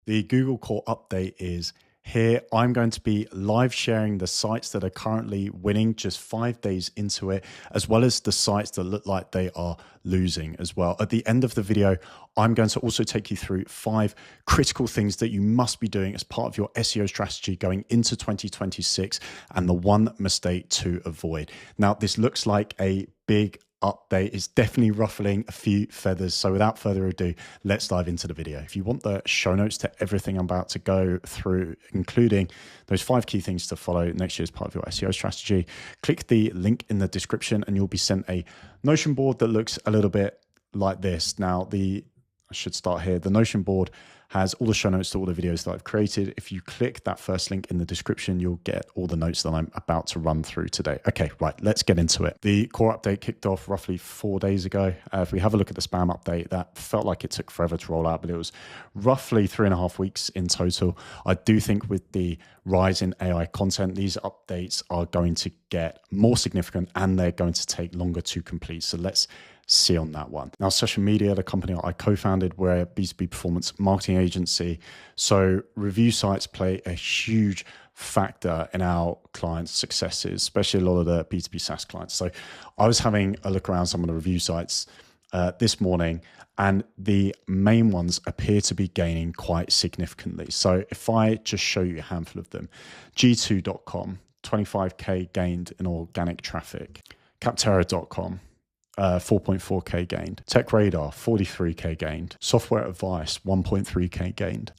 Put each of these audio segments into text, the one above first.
The Google Core update is here. I'm going to be live sharing the sites that are currently winning just 5 days into it, as well as the sites that look like they are losing as well. At the end of the video, I'm going to also take you through 5 critical things that you must be doing as part of your SEO strategy going into 2026 and the one mistake to avoid. Now, this looks like a big update. Is definitely ruffling a few feathers. So without further ado, let's dive into the video. If you want the show notes to everything I'm about to go through, including those 5 key things to follow next year as part of your SEO strategy, click the link in the description and you'll be sent a Notion board that looks a little bit like this. Now, I should start here. The Notion board has all the show notes to all the videos that I've created. If you click that first link in the description, you'll get all the notes that I'm about to run through today. Okay, right, let's get into it. The core update kicked off roughly 4 days ago. If we have a look at the spam update, that felt like it took forever to roll out, but it was roughly 3.5 weeks in total. I do think with the rise in AI content, these updates are going to get more significant and they're going to take longer to complete. So let's see on that one. Now, Social Media, the company I co-founded, we're a B2B performance marketing agency. So review sites play a huge factor in our clients' successes, especially a lot of the B2B SaaS clients. So I was having a look around some of the review sites this morning, and the main ones appear to be gaining quite significantly. So if I just show you a handful of them, g2.com, 25K gained in organic traffic, capterra.com, 4.4K gained. TechRadar, 43K gained. Software Advice, 1.3K gained.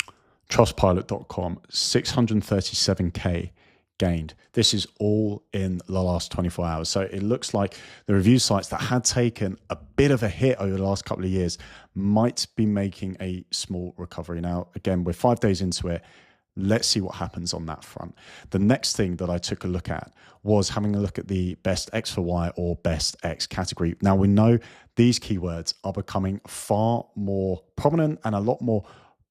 Trustpilot.com, 637K gained. This is all in the last 24 hours. So it looks like the review sites that had taken a bit of a hit over the last couple of years might be making a small recovery. Now, again, we're 5 days into it. Let's see what happens on that front. The next thing that I took a look at was having a look at the best X for Y or best X category. Now, we know these keywords are becoming far more prominent and a lot more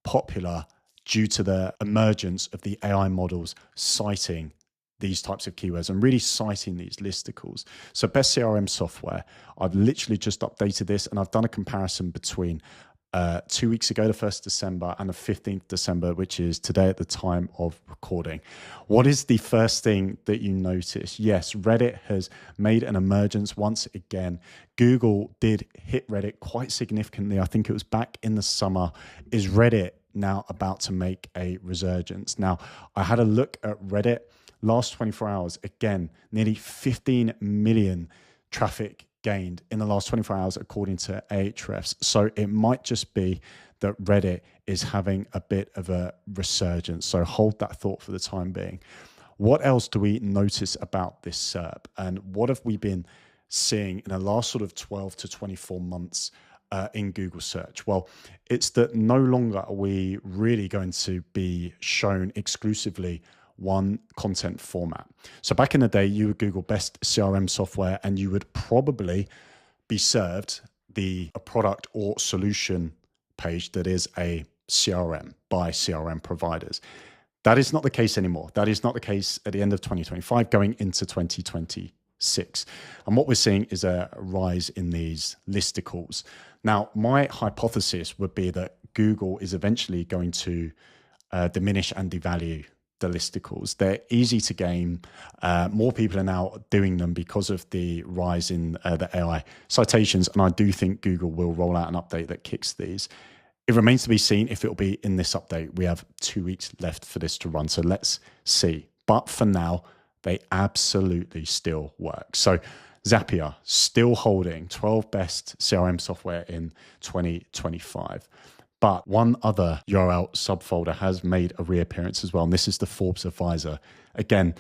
popular due to the emergence of the AI models citing these types of keywords and really citing these listicles. So best CRM software, I've literally just updated this and I've done a comparison between 2 weeks ago, the 1st December and the 15th December, which is today at the time of recording. What is the first thing that you notice? Yes, Reddit has made an emergence once again. Google did hit Reddit quite significantly. I think it was back in the summer. Is Reddit now about to make a resurgence? Now, I had a look at Reddit last 24 hours. Again, nearly 15 million traffic gained in the last 24 hours according to Ahrefs. So it might just be that Reddit is having a bit of a resurgence. So hold that thought for the time being. What else do we notice about this SERP? And what have we been seeing in the last sort of 12 to 24 months in Google search? Well, it's that no longer are we really going to be shown exclusively one content format. So back in the day, you would Google best CRM software and you would probably be served a product or solution page that is a CRM by CRM providers. That is not the case anymore. That is not the case at the end of 2025 going into 2026. And what we're seeing is a rise in these listicles. Now, my hypothesis would be that Google is eventually going to diminish and devalue the listicles. They're easy to gain. More people are now doing them because of the rise in the AI citations. And I do think Google will roll out an update that kicks these. It remains to be seen if it will be in this update. We have 2 weeks left for this to run. So let's see. But for now, they absolutely still work. So Zapier still holding 12 best CRM software in 2025. But one other URL subfolder has made a reappearance as well, and this is the Forbes Advisor. Again,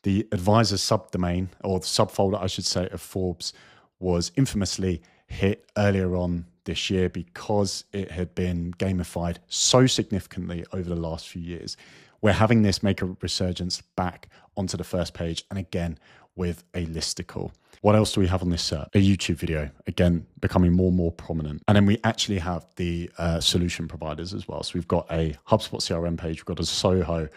the Advisor subdomain, or the subfolder, I should say, of Forbes was infamously hit earlier on this year because it had been gamified so significantly over the last few years. We're having this make a resurgence back onto the first page, and again, with a listicle. What else do we have on this SERP? A YouTube video, again, becoming more and more prominent. And then we actually have the solution providers as well. So we've got a HubSpot CRM page, we've got a Soho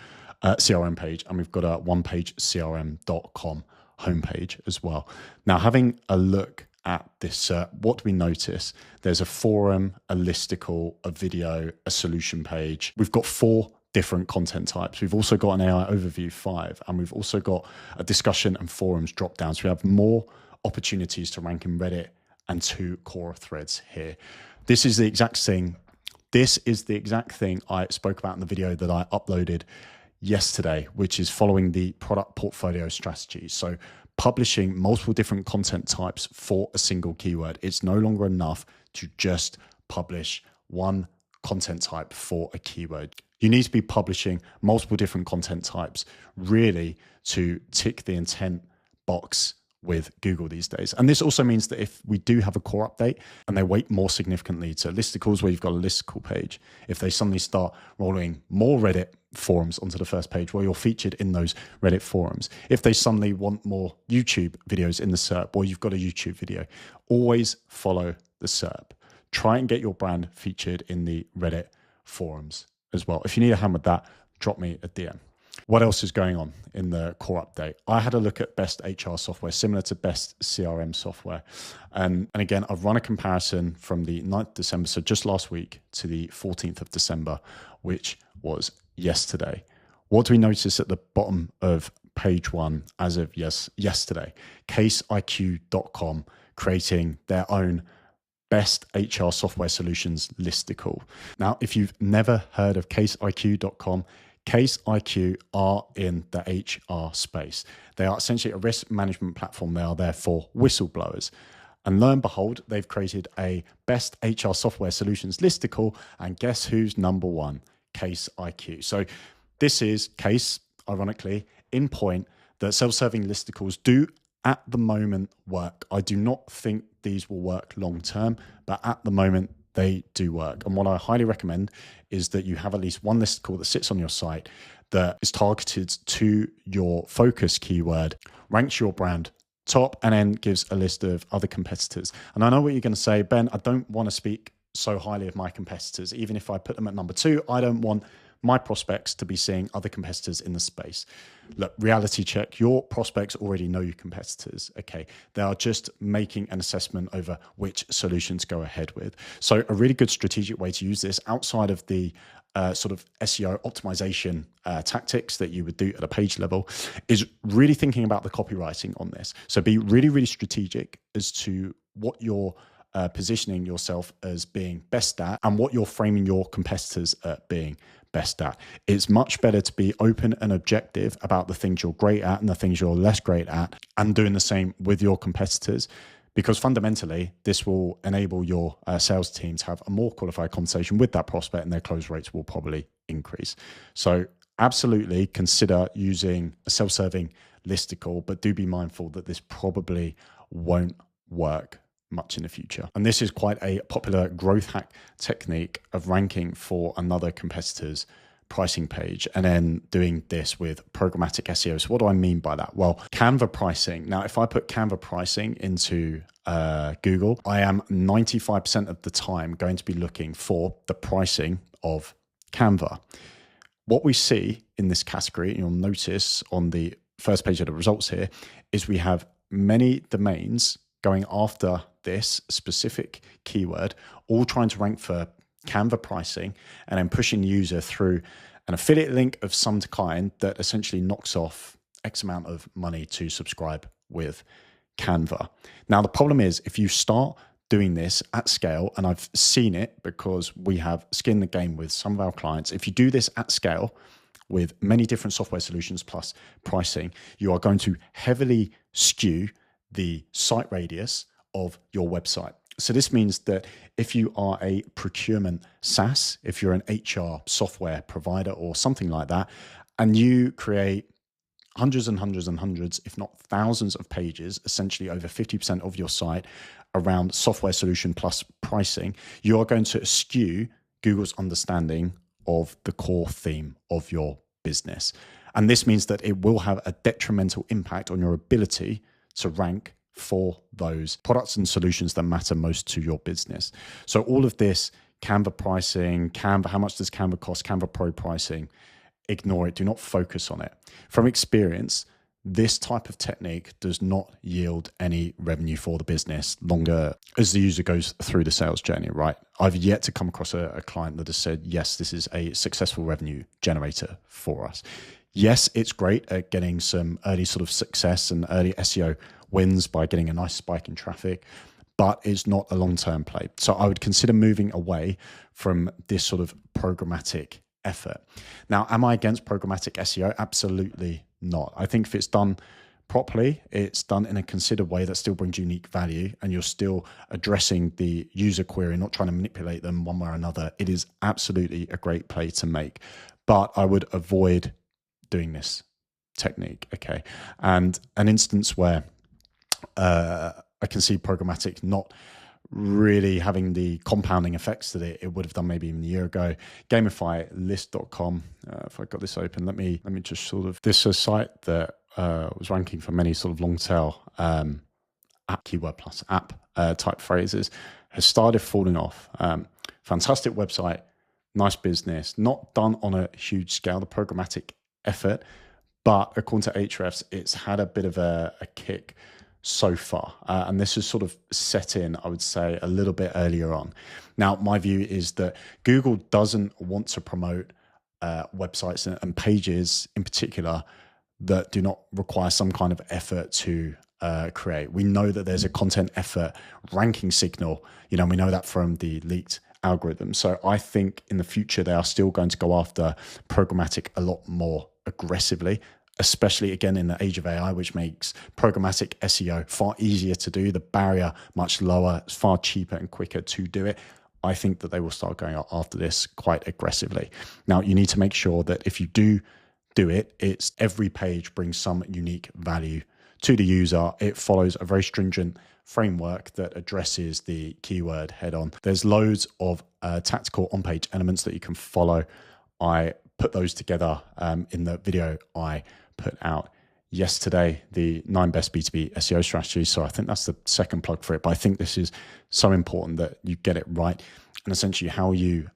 CRM page, and we've got a onepagecrm.com homepage as well. Now, having a look at this, what do we notice? There's a forum, a listicle, a video, a solution page. We've got 4 different content types. We've also got an AI overview 5, and we've also got a discussion and forums drop down. So we have more opportunities to rank in Reddit and 2 core threads here. This is the exact thing. This is the exact thing I spoke about in the video that I uploaded yesterday, which is following the product portfolio strategy. So publishing multiple different content types for a single keyword. It's no longer enough to just publish one content type for a keyword. You need to be publishing multiple different content types really to tick the intent box with Google these days. And this also means that if we do have a core update and they weight more significantly to listicles where you've got a listicle page, if they suddenly start rolling more Reddit forums onto the first page where you're featured in those Reddit forums, if they suddenly want more YouTube videos in the SERP or you've got a YouTube video, always follow the SERP. Try and get your brand featured in the Reddit forums as well. If you need a hand with that, drop me a DM. What else is going on in the core update? I had a look at best HR software, similar to best CRM software. And again, I've run a comparison from the 9th of December, so just last week, to the 14th of December, which was yesterday. What do we notice at the bottom of page 1 as of yesterday? CaseIQ.com creating their own best HR software solutions listicle. Now, if you've never heard of CaseIQ.com, Case IQ are in the HR space. They are essentially a risk management platform. They are there for whistleblowers. And lo and behold, they've created a best HR software solutions listicle. And guess who's number 1? Case IQ. So this is Case, ironically, in point that self-serving listicles do at the moment work. I do not think these will work long term, but at the moment, they do work. And what I highly recommend is that you have at least one listicle that sits on your site that is targeted to your focus keyword, ranks your brand top, and then gives a list of other competitors. And I know what you're going to say, Ben, I don't want to speak so highly of my competitors. Even if I put them at number 2, I don't want my prospects to be seeing other competitors in the space. Look, reality check, your prospects already know your competitors, okay? They are just making an assessment over which solutions to go ahead with. So a really good strategic way to use this outside of the sort of SEO optimization tactics that you would do at a page level is really thinking about the copywriting on this. So be really, really strategic as to what you're positioning yourself as being best at and what you're framing your competitors at being best at. It's much better to be open and objective about the things you're great at and the things you're less great at, and doing the same with your competitors, because fundamentally this will enable your sales team to have a more qualified conversation with that prospect, and their close rates will probably increase. So absolutely consider using a self-serving listicle, but do be mindful that this probably won't work much in the future. And this is quite a popular growth hack technique of ranking for another competitor's pricing page and then doing this with programmatic SEO. So what do I mean by that? Well, Canva pricing. Now, if I put Canva pricing into Google, I am 95% of the time going to be looking for the pricing of Canva. What we see in this category, and you'll notice on the first page of the results here, is we have many domains going after this specific keyword, all trying to rank for Canva pricing, and then pushing the user through an affiliate link of some kind that essentially knocks off X amount of money to subscribe with Canva. Now, the problem is if you start doing this at scale, and I've seen it because we have skin in the game with some of our clients, if you do this at scale with many different software solutions plus pricing, you are going to heavily skew the site radius of your website. So this means that if you are a procurement SaaS, if you're an HR software provider or something like that, and you create hundreds and hundreds and hundreds, if not thousands of pages, essentially over 50% of your site around software solution plus pricing, you are going to skew Google's understanding of the core theme of your business. And this means that it will have a detrimental impact on your ability to rank for those products and solutions that matter most to your business. So all of this Canva pricing, Canva, how much does Canva cost, Canva Pro pricing, ignore it. Do not focus on it. From experience, this type of technique does not yield any revenue for the business longer as the user goes through the sales journey, right? I've yet to come across a client that has said, yes, this is a successful revenue generator for us. Yes, it's great at getting some early sort of success and early SEO wins by getting a nice spike in traffic, but it's not a long-term play. So I would consider moving away from this sort of programmatic effort. Now, am I against programmatic SEO? Absolutely not. I think if it's done properly, it's done in a considered way that still brings unique value, and you're still addressing the user query, not trying to manipulate them one way or another. It is absolutely a great play to make, but I would avoid doing this technique. Okay. And an instance where I can see programmatic not really having the compounding effects that it would have done maybe even a year ago. Gamify list.com. If I got this open, let me just sort of, this is a site that was ranking for many sort of long tail app, keyword plus app type phrases, has started falling off. Fantastic website, nice business, not done on a huge scale, the programmatic effort, but according to Ahrefs, it's had a bit of a kick so far. And this is sort of set in, I would say, a little bit earlier on. Now, my view is that Google doesn't want to promote websites and pages in particular that do not require some kind of effort to create. We know that there's a content effort ranking signal. You know, we know that from the leaked algorithm. So I think in the future, they are still going to go after programmatic a lot more aggressively, especially again in the age of AI, which makes programmatic SEO far easier to do, the barrier much lower, it's far cheaper and quicker to do it. I think that they will start going after this quite aggressively. Now, you need to make sure that if you do it, it's every page brings some unique value to the user. It follows a very stringent framework that addresses the keyword head on. There's loads of tactical on-page elements that you can follow. I put those together in the video I put out yesterday, the 9 best B2B SEO strategies. So I think that's the second plug for it. But I think this is so important that you get it right. And essentially how you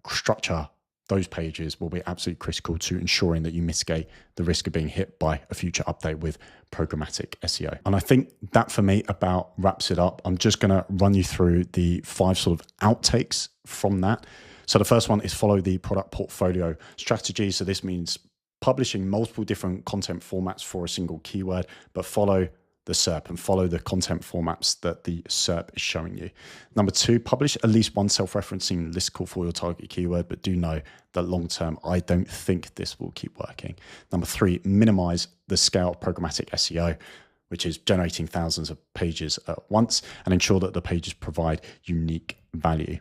structure those pages will be absolutely critical to ensuring that you mitigate the risk of being hit by a future update with programmatic SEO. And I think that for me about wraps it up. I'm just going to run you through the 5 sort of outtakes from that. So the first one is follow the product portfolio strategy. So this means publishing multiple different content formats for a single keyword, but follow the SERP and follow the content formats that the SERP is showing you. Number 2, publish at least one self-referencing listicle for your target keyword, but do know that long-term, I don't think this will keep working. Number 3, minimize the scale of programmatic SEO, which is generating thousands of pages at once, and ensure that the pages provide unique value.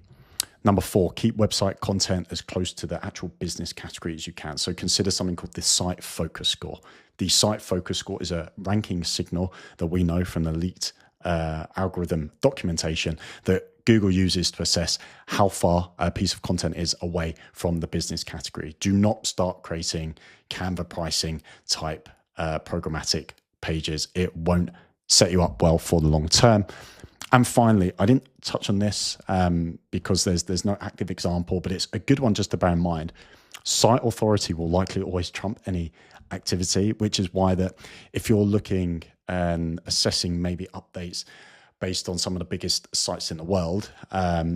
Number 4, keep website content as close to the actual business category as you can. So consider something called the site focus score. The site focus score is a ranking signal that we know from the leaked algorithm documentation that Google uses to assess how far a piece of content is away from the business category. Do not start creating Canva pricing type programmatic pages. It won't set you up well for the long term. And finally, I didn't touch on this because there's no active example, but it's a good one just to bear in mind. Site authority will likely always trump any activity, which is why that if you're looking and assessing maybe updates based on some of the biggest sites in the world,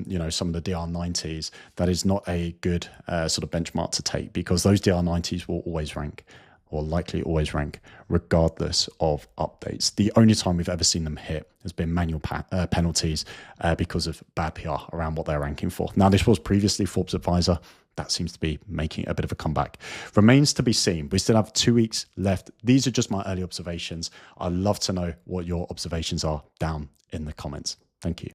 you know, some of the DR90s, that is not a good sort of benchmark to take, because those DR90s will always rank, or likely always rank, regardless of updates. The only time we've ever seen them hit has been manual penalties because of bad PR around what they're ranking for. Now, this was previously Forbes Advisor. That seems to be making a bit of a comeback. Remains to be seen. We still have 2 weeks left. These are just my early observations. I'd love to know what your observations are down in the comments. Thank you.